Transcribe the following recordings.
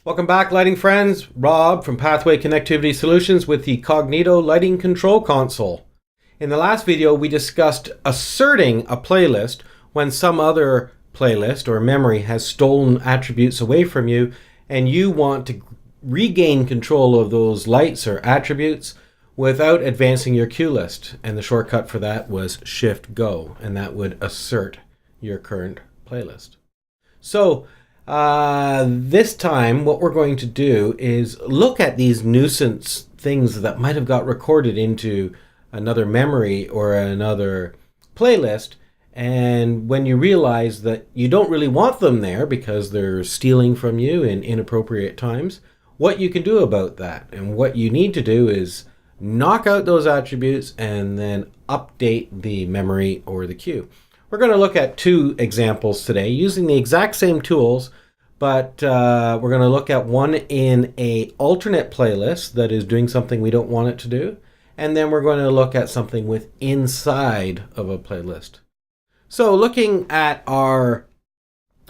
Welcome back, lighting friends. Rob from Pathway Connectivity Solutions with the Cognito Lighting Control Console. In the last video, we discussed asserting a playlist when some other playlist or memory has stolen attributes away from you and you want to regain control of those lights or attributes without advancing your cue list. And the shortcut for that was Shift Go, and that would assert your current playlist. So, this time what we're going to do is look at these nuisance things that might have got recorded into another memory or another playlist, and when you realize that you don't really want them there because they're stealing from you in inappropriate times, what you can do about that. And what you need to do is knock out those attributes and then update the memory or the cue. We're going to look at two examples today using the exact same tools, but we're going to look at one in an alternate playlist that is doing something we don't want it to do, and then we're going to look at something with inside of a playlist. So looking at our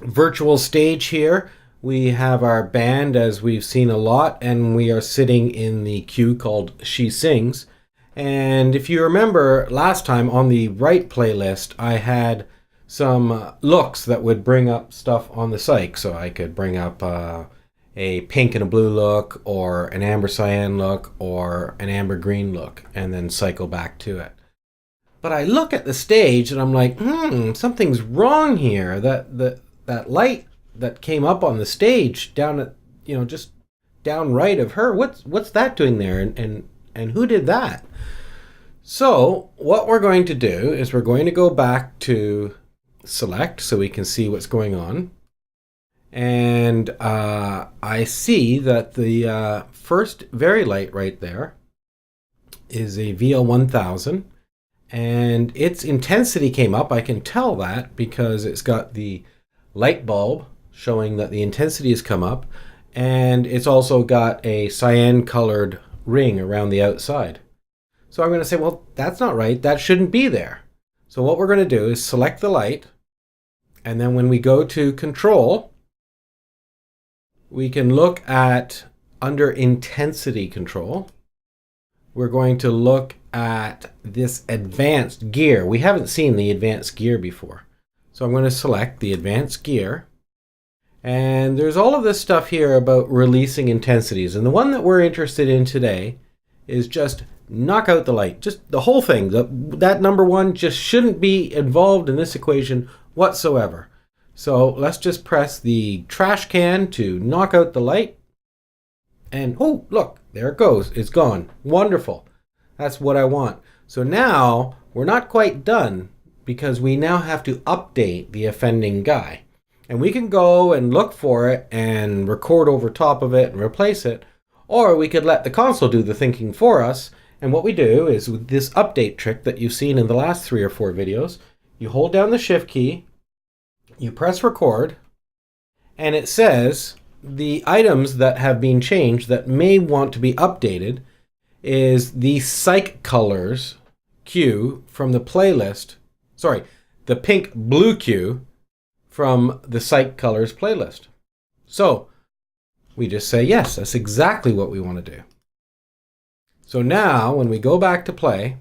virtual stage here, we have our band as we've seen a lot, and we are sitting in the cue called She Sings. And if you remember last time on the right playlist, I had some looks that would bring up stuff on the cyc. So I could bring up a pink and a blue look, or an amber cyan look, or an amber green look, and then cycle back to it. But I look at the stage and I'm like, something's wrong here. That light that came up on the stage down at, just down right of her, what's that doing there? And who did that? So what we're going to do is we're going to go back to select so we can see what's going on. And I see that the first very light right there is a VL1000, and its intensity came up. I can tell that because it's got the light bulb showing that the intensity has come up, and it's also got a cyan colored ring around the outside. So I'm going to say, well, that's not right. That shouldn't be there. So what we're going to do is select the light, and then when we go to Control, we can look at under Intensity Control. We're going to look at this Advanced Gear. We haven't seen the Advanced Gear before. So I'm going to select the Advanced Gear. And there's all of this stuff here about releasing intensities. And the one that we're interested in today is just knock out the light. Just the whole thing. That number one just shouldn't be involved in this equation whatsoever. So let's just press the trash can to knock out the light. And oh, look, there it goes. It's gone. Wonderful. That's what I want. So now we're not quite done, because we now have to update the offending guy. And we can go and look for it and record over top of it and replace it. Or we could let the console do the thinking for us. And what we do is, with this update trick that you've seen in the last 3 or 4 videos, you hold down the Shift key, you press record, and it says the items that have been changed that may want to be updated is the cyc colors cue from the playlist. Sorry, the pink blue cue from the cyc colors playlist. So we just say yes, that's exactly what we want to do. So now when we go back to play,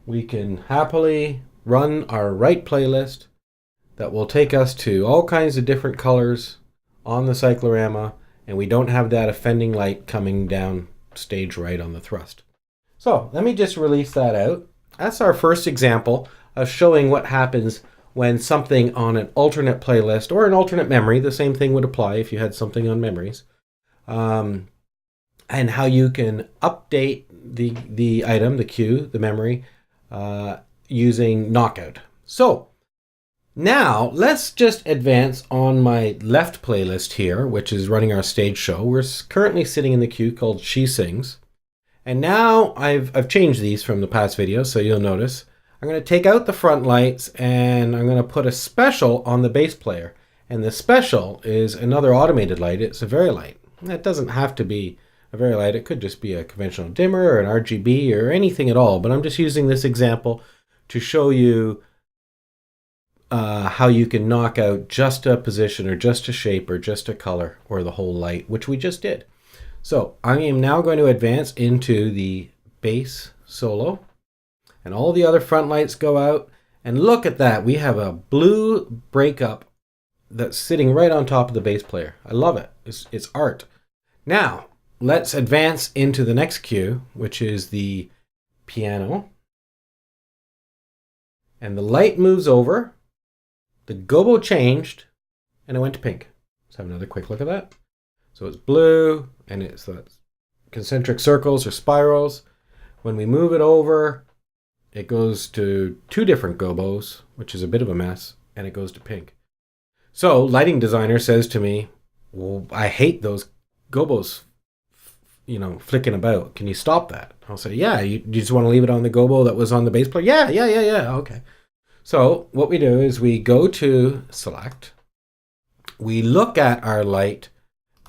we can happily run our right playlist that will take us to all kinds of different colors on the cyclorama, and we don't have that offending light coming down stage right on the thrust. So let me just release that out. That's our first example of showing what happens when something on an alternate playlist or an alternate memory, the same thing would apply if you had something on memories, and how you can update the item, the cue, the memory, using knockout. So now let's just advance on my left playlist here, which is running our stage show. We're currently sitting in the cue called She Sings. And now I've changed these from the past video, so you'll notice. I'm going to take out the front lights, and I'm going to put a special on the bass player. And the special is another automated light. It's a Vari-Light. It doesn't have to be a Vari-Light. It could just be a conventional dimmer or an RGB or anything at all. But I'm just using this example to show you how you can knock out just a position or just a shape or just a color or the whole light, which we just did. So I am now going to advance into the base solo, and all the other front lights go out. And look at that, we have a blue breakup that's sitting right on top of the bass player. I love it. It's art. Now let's advance into the next cue, which is the piano. And the light moves over, the gobo changed, and it went to pink. Let's have another quick look at that. So it's blue, and it's concentric circles or spirals. When we move it over, it goes to two different gobos, which is a bit of a mess, and it goes to pink. So lighting designer says to me, well, I hate those gobos, flicking about. Can you stop that? I'll say, yeah, you just want to leave it on the gobo that was on the bass player? Yeah. Okay. So what we do is we go to select. We look at our light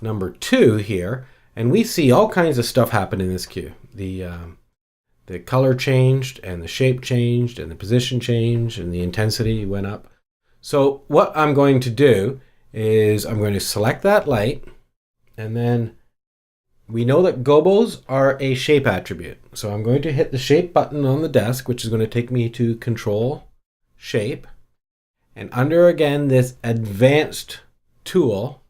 number 2 here, and we see all kinds of stuff happen in this cue. The color changed, and the shape changed, and the position changed, and the intensity went up. So what I'm going to do is I'm going to select that light, and then we know that gobos are a shape attribute. So I'm going to hit the shape button on the desk, which is going to take me to control shape. And under, again, this advanced tool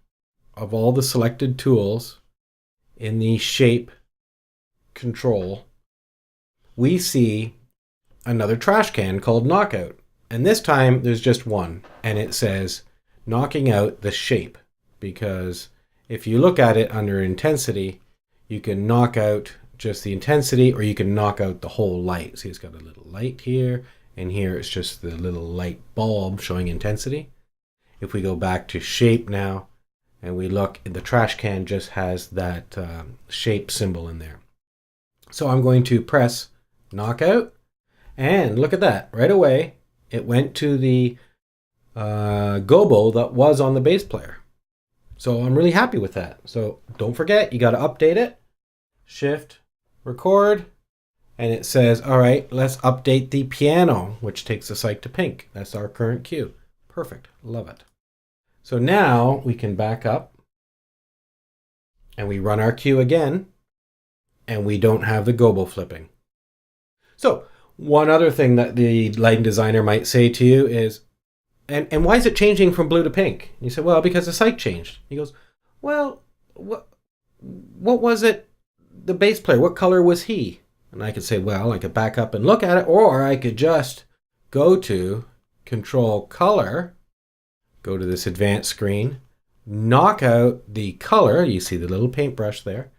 of all the selected tools in the shape control, we see another trash can called knockout. And this time there's just one, and it says knocking out the shape, because if you look at it under intensity, you can knock out just the intensity, or you can knock out the whole light. See, it's got a little light here, and here it's just the little light bulb showing intensity. If we go back to shape now, and we look, the trash can just has that shape symbol in there. So I'm going to press knockout, and look at that. Right away, it went to the gobo that was on the bass player. So I'm really happy with that. So don't forget, you got to update it. Shift, record, and it says, all right, let's update the piano, which takes the sight to pink. That's our current cue. Perfect. Love it. So now we can back up, and we run our cue again, and we don't have the gobo flipping. So one other thing that the lighting designer might say to you is, and why is it changing from blue to pink? And you say, well, because the sight changed. He goes, well, what was it, the bass player, what color was he? And I could say, well, I could back up and look at it, or I could just go to control color, go to this advanced screen, knock out the color. You see the little paintbrush there.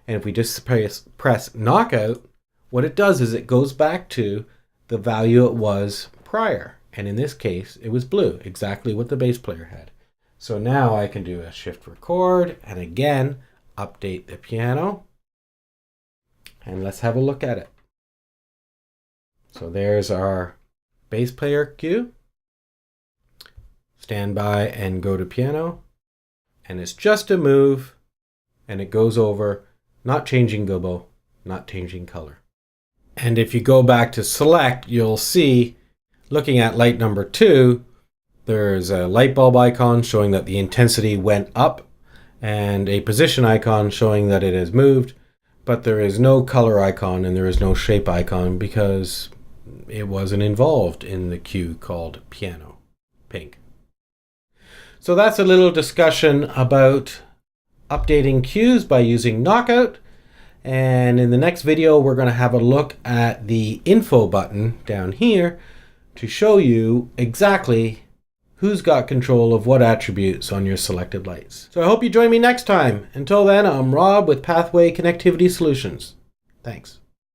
And if we just press knockout, what it does is it goes back to the value it was prior. And in this case, it was blue, exactly what the bass player had. So now I can do a shift record, and again, update the piano. And let's have a look at it. So there's our bass player cue. Stand by and go to piano. And it's just a move, and it goes over, not changing gobo, not changing color. And if you go back to select, you'll see, looking at light number 2, there's a light bulb icon showing that the intensity went up, and a position icon showing that it has moved, but there is no color icon and there is no shape icon because it wasn't involved in the cue called piano, pink. So that's a little discussion about updating cues by using knockout. And in the next video, we're going to have a look at the info button down here to show you exactly who's got control of what attributes on your selected lights. So I hope you join me next time. Until then, I'm Rob with Pathway Connectivity Solutions. Thanks.